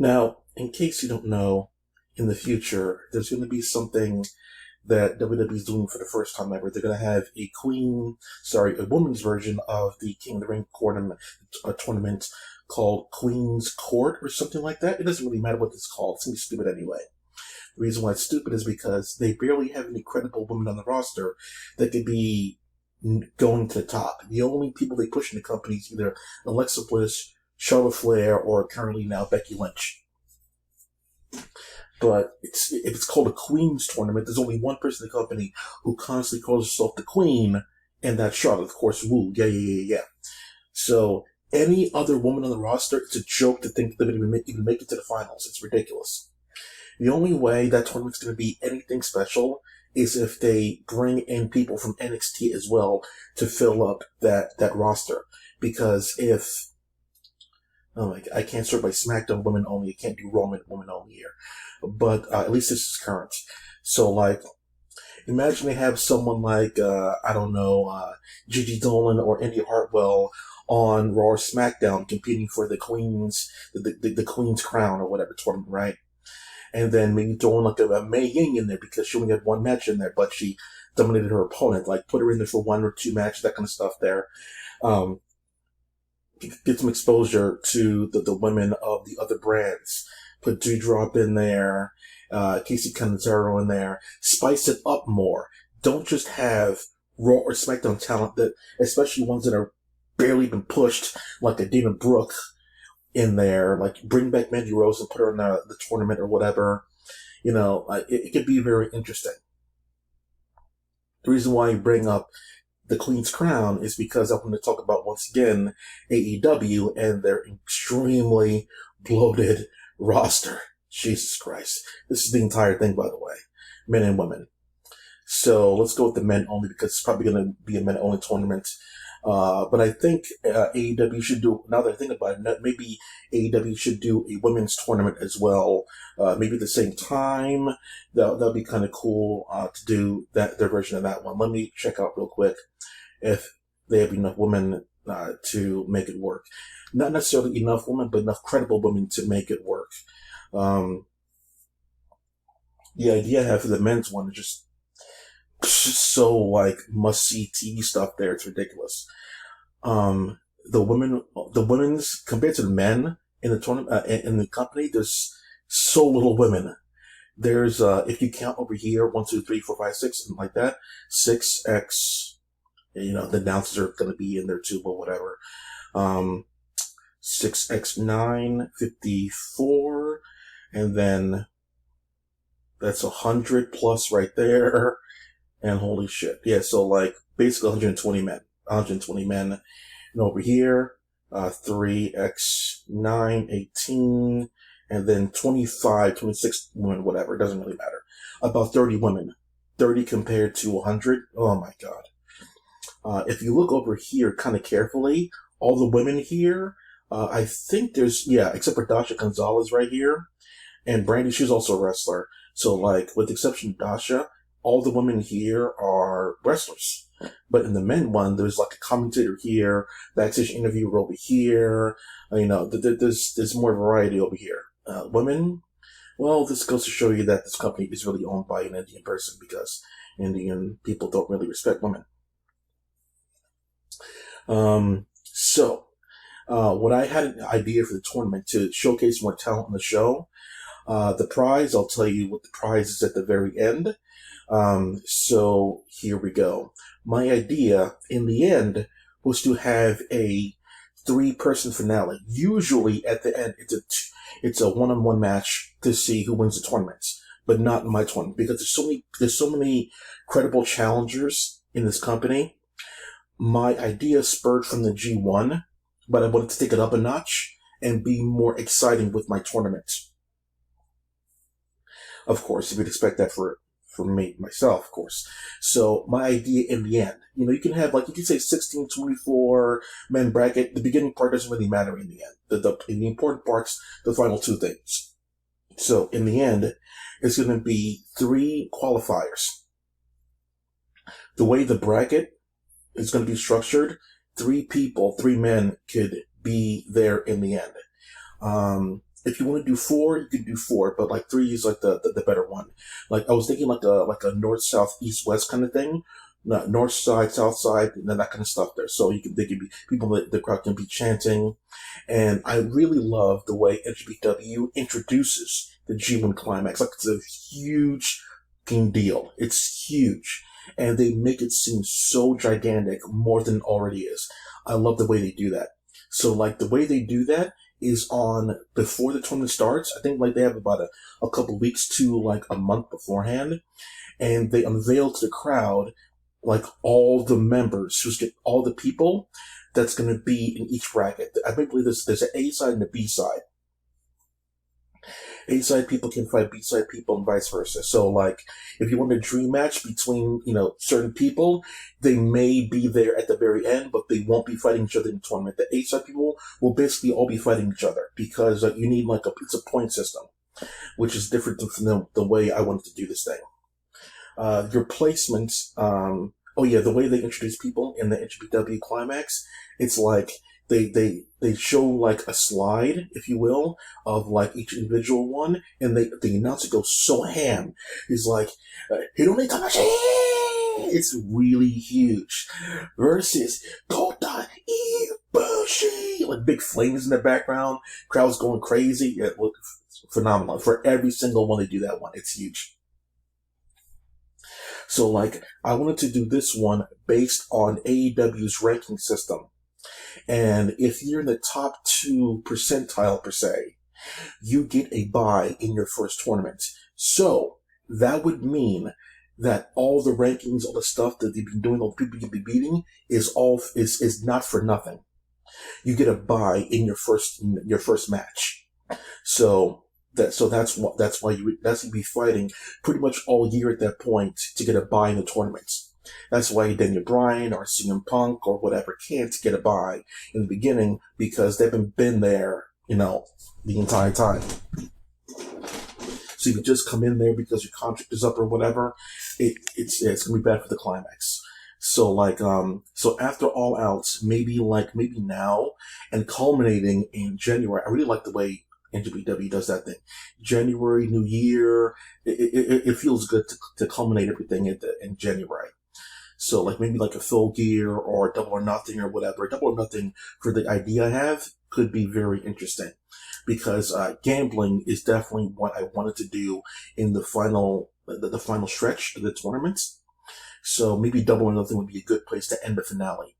Now, in case you don't know, in the future, there's going to be something that WWE is doing for the first time ever. They're going to have a women's version of the King of the Ring tournament called Queen's Court or something like that. It doesn't really matter what it's called. It's going to be stupid anyway. The reason why it's stupid is because they barely have any credible women on the roster that could be going to the top. The only people they push in the company is either Alexa Bliss, Charlotte Flair, or currently now Becky Lynch. But if it's called a Queen's Tournament, there's only one person in the company who constantly calls herself the Queen, and that's Charlotte, of course. Woo, yeah. So any other woman on the roster, it's a joke to think they're going to even make it to the finals. It's ridiculous. The only way that tournament's going to be anything special is if they bring in people from NXT as well to fill up that roster. Because I can't start by SmackDown women only. I can't do Raw women only here. But at least this is current. So, imagine they have someone like, Gigi Dolan or Indy Hartwell on Raw or SmackDown competing for the Queen's Crown or whatever tournament, right? And then maybe throwing a Mei Ying in there because she only had one match in there, but she dominated her opponent. Put her in there for one or two matches, that kind of stuff there. Get some exposure to the women of the other brands. Put Doudrop in there, Casey Canizaro in there. Spice it up more. Don't just have Raw or SmackDown talent that, especially ones that are barely been pushed, like a Dana Brooke in there. Bring back Mandy Rose and put her in the tournament or whatever. It could be very interesting. The reason why I bring up the Queen's Crown is because I want to talk about, once again, AEW and their extremely bloated roster. Jesus Christ. This is the entire thing, by the way. Men and women. So let's go with the men only because it's probably going to be a men only tournament. But I think AEW should do, now that I think about it, maybe AEW should do a women's tournament as well. Maybe at the same time. That'd be kind of cool to do their version of that one. Let me check out real quick if they have enough women to make it work. Not necessarily enough women, but enough credible women to make it work. The idea I have for the men's one is just so must-see TV stuff there. It's ridiculous. The women's compared to the men in the tournament, in the company, there's so little women. There's, if you count over here, 1, 2, 3, 4, 5, 6, something like that, 6x, the announcers are going to be in there too, but whatever. 6x9, 54, and then that's 100 plus right there. And holy shit. Yeah, so basically 120 men. 120 men. And over here, 3x9, 18, and then 25, 26 women, whatever. It doesn't really matter. About 30 women. 30 compared to 100. Oh my god. If you look over here kind of carefully, all the women here, I think there's, except for Dasha Gonzalez right here. And Brandy, she's also a wrestler. So with the exception of Dasha, all the women here are wrestlers. But in the men one, there's a commentator here, backstage interviewer over here. There's more variety over here. Women, well, this goes to show you that this company is really owned by an Indian person because Indian people don't really respect women. When I had an idea for the tournament to showcase more talent on the show, the prize, I'll tell you what the prize is at the very end. So here we go. My idea in the end was to have a 3-person finale. Usually at the end, it's a one-on-one match to see who wins the tournament, but not in my tournament because there's so many credible challengers in this company. My idea spurred from the G1, but I wanted to take it up a notch and be more exciting with my tournament. Of course, you would expect that for me, myself, of course. So my idea in the end, you can have, you can say 16, 24 men bracket. The beginning part doesn't really matter in the end. The important part's the final 2 things. So in the end, it's going to be 3 qualifiers. The way the bracket is going to be structured, 3 men could be there in the end. if you want to do 4, you can do 4, but like 3 is like the better one. Like I was thinking like a north, south, east, west kind of thing. Not north side, south side, and then that kind of stuff there. So they can be people that the crowd can be chanting. And I really love the way NJPW introduces the G1 climax. Like it's a huge deal. It's huge. And they make it seem so gigantic more than it already is. I love the way they do that. So like the way they do that is on before the tournament starts. I think like they have about a couple weeks to like a month beforehand. And they unveil to the crowd like all the members, who's get all the people that's going to be in each bracket. I believe there's an A side and a B side. A side people can fight B side people and vice versa. So like if you want a dream match between, certain people, they may be there at the very end, but they won't be fighting each other in the tournament. The A side people will basically all be fighting each other because you need it's a point system, which is different from the way I wanted to do this thing. Your placements, the way they introduce people in the NJPW climax, it's like they show like a slide, if you will, of like each individual one, and the announcer goes so ham. He's like, Hirone Tanashi! It's really huge. Versus Kota Ibushi! Like big flames in the background, crowds going crazy. It looks phenomenal. For every single one they do that one, it's huge. So, like, I wanted to do this one based on AEW's ranking system. And if you're in the top 2 percentile, per se, you get a bye in your first tournament. So, that would mean that all the rankings, all the stuff that they've been doing, all the people you'll be beating, is not for nothing. You get a bye in your first match. So that's why you'd be fighting pretty much all year at that point to get a bye in the tournaments. That's why Daniel Bryan or CM Punk or whatever can't get a bye in the beginning, because they've been there, the entire time. So if you just come in there because your contract is up or whatever, it's gonna be bad for the climax. So so after All Out, maybe now and culminating in January, I really like the way NJPW does that thing. January, New Year, it feels good to culminate everything in January. So maybe a Full Gear or Double or Nothing or whatever. Double or Nothing, for the idea I have, could be very interesting, because gambling is definitely what I wanted to do in the final stretch of the tournament. So maybe Double or Nothing would be a good place to end the finale.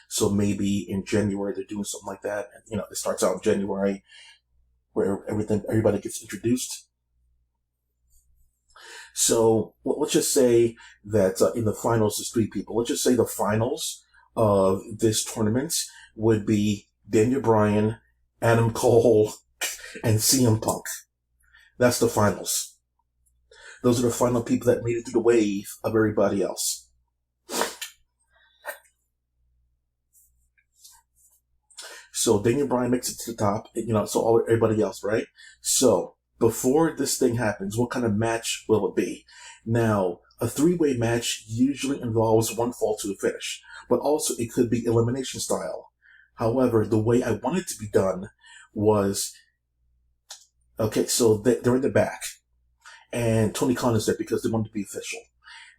So maybe in January they're doing something like that. And, it starts out in January, where everybody gets introduced. So let's just say that in the finals there's 3 people. Let's just say the finals of this tournament would be Daniel Bryan, Adam Cole, and CM Punk. That's the finals. Those are the final people that made it through the wave of everybody else. So Daniel Bryan makes it to the top, so everybody else, right? So before this thing happens, what kind of match will it be? Now, a 3-way match usually involves one fall to a finish, but also it could be elimination style. However, the way I want it to be done was, so they're in the back, and Tony Khan is there because they want to be official.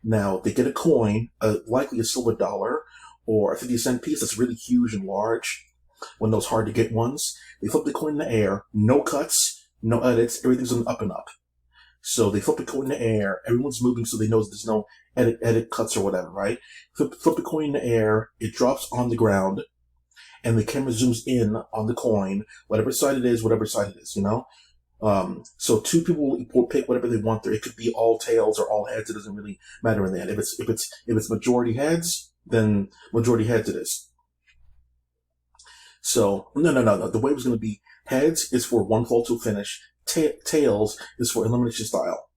Now, they get a coin, likely a silver dollar, or a 50-cent piece that's really huge and large, one of those hard-to-get ones. They flip the coin in the air, no cuts, no edits, everything's on the up and up. So they flip the coin in the air, everyone's moving so they know there's no edit cuts or whatever, right? Flip the coin in the air, it drops on the ground, and the camera zooms in on the coin, whatever side it is, so 2 people will pick whatever they want there. It could be all tails or all heads, it doesn't really matter in the end. If it's majority heads, then majority heads it is. So, no. The way it was going to be, heads is for one fall to finish, tails is for elimination style.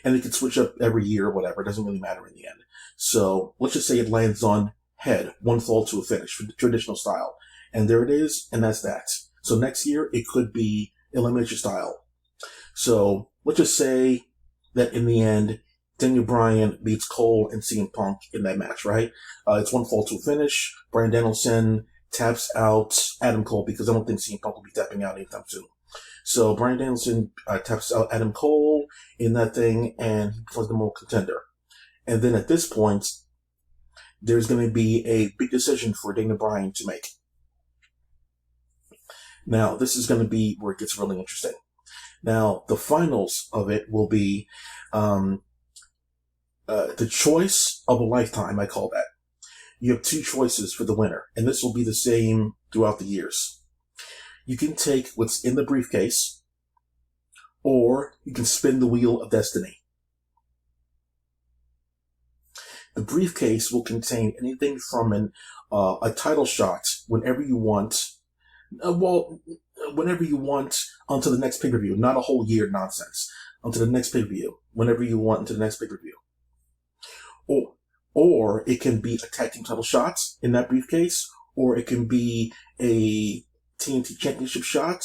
And it can switch up every year or whatever, it doesn't really matter in the end. So, let's just say it lands on head, one fall to a finish, for the traditional style. And there it is, and that's that. So next year, it could be elimination style. So, let's just say that in the end, Daniel Bryan beats Cole and CM Punk in that match, right? It's one fall to a finish, Bryan Danielson taps out Adam Cole, because I don't think CM Punk will be tapping out anytime soon. So Bryan Danielson taps out Adam Cole in that thing, and he becomes the more contender. And then at this point, there's going to be a big decision for Daniel Bryan to make. Now, this is going to be where it gets really interesting. Now, the finals of it will be the choice of a lifetime, I call that. You have two choices for the winner, and this will be the same throughout the years. You can take what's in the briefcase, or you can spin the wheel of destiny. The briefcase will contain anything from a title shot whenever you want, whenever you want onto the next pay-per-view, not a whole year nonsense, onto the next pay-per-view, whenever you want into the next pay-per-view. Or it can be a tag team title shot in that briefcase, or it can be a TNT Championship shot,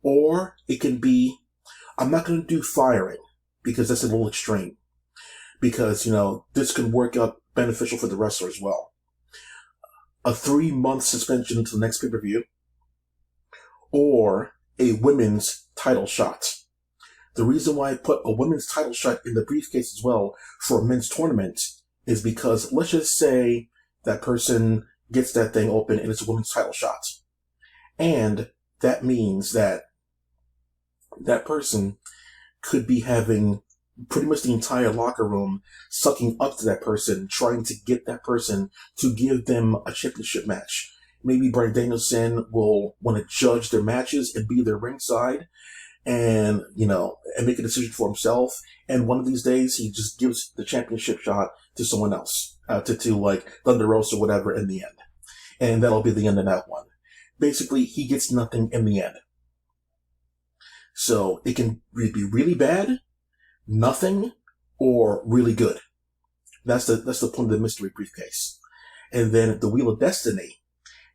or it can be, I'm not going to do firing, because that's a little extreme. Because, this can work out beneficial for the wrestler as well. A 3-month suspension until the next pay-per-view, or a women's title shot. The reason why I put a women's title shot in the briefcase as well for a men's tournament is because, let's just say that person gets that thing open and it's a women's title shot. And that means that that person could be having pretty much the entire locker room sucking up to that person, trying to get that person to give them a championship match. Maybe Bryan Danielson will want to judge their matches and be there ringside and, and make a decision for himself. And one of these days, he just gives the championship shot to someone else, to like Thunder Rosa or whatever in the end. And that'll be the end of that one. Basically, he gets nothing in the end. So it can be really bad, nothing, or really good. That's the point of the mystery briefcase. And then the Wheel of Destiny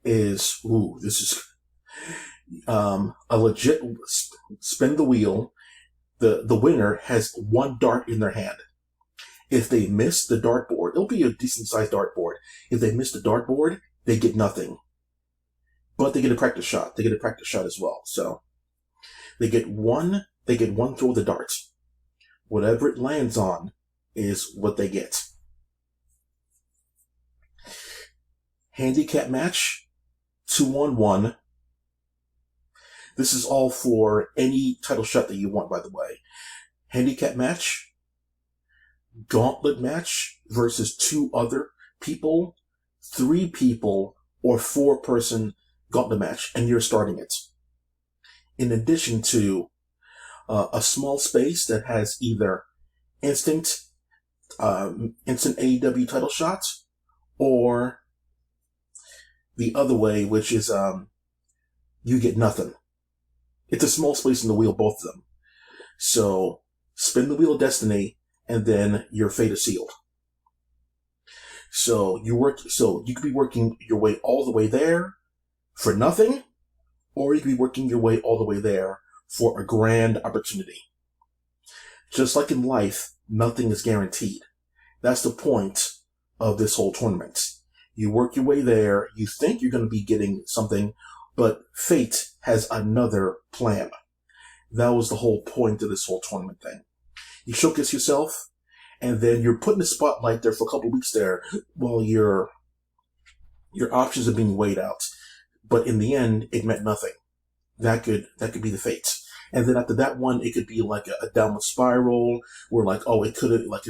is, this is a legit spin the wheel. The winner has one dart in their hand. If they miss the dartboard, it'll be a decent sized dartboard. If they miss the dartboard, they get nothing. But they get a practice shot. They get a practice shot as well. So they get one throw of the dart. Whatever it lands on is what they get. Handicap match, 2-on-1. This is all for any title shot that you want, by the way. Handicap match, gauntlet match versus 2 other people, 3 people, or 4-person gauntlet match, and you're starting it. In addition to a small space that has either instant AEW title shots, or the other way, which is you get nothing. It's a small space in the wheel, both of them. So spin the Wheel of Destiny, and then your fate is sealed. So you could be working your way all the way there for nothing, or you could be working your way all the way there for a grand opportunity. Just like in life, nothing is guaranteed. That's the point of this whole tournament. You work your way there, you think you're going to be getting something, but fate has another plan. That was the whole point of this whole tournament thing. You showcase yourself, and then you're put in the spotlight there for a couple of weeks there while your options are being weighed out. But in the end, it meant nothing. That could be the fate. And then after that one, it could be like a downward spiral where it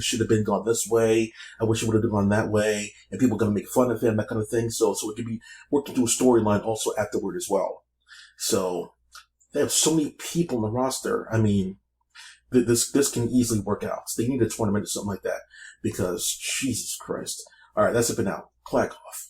should have been gone this way. I wish it would have gone that way. And people are going to make fun of him, that kind of thing. So it could be working through a storyline also afterward as well. So they have so many people in the roster. I mean, this can easily work out. So they need a tournament or something like that because Jesus Christ. All right, that's it for now. Clack off.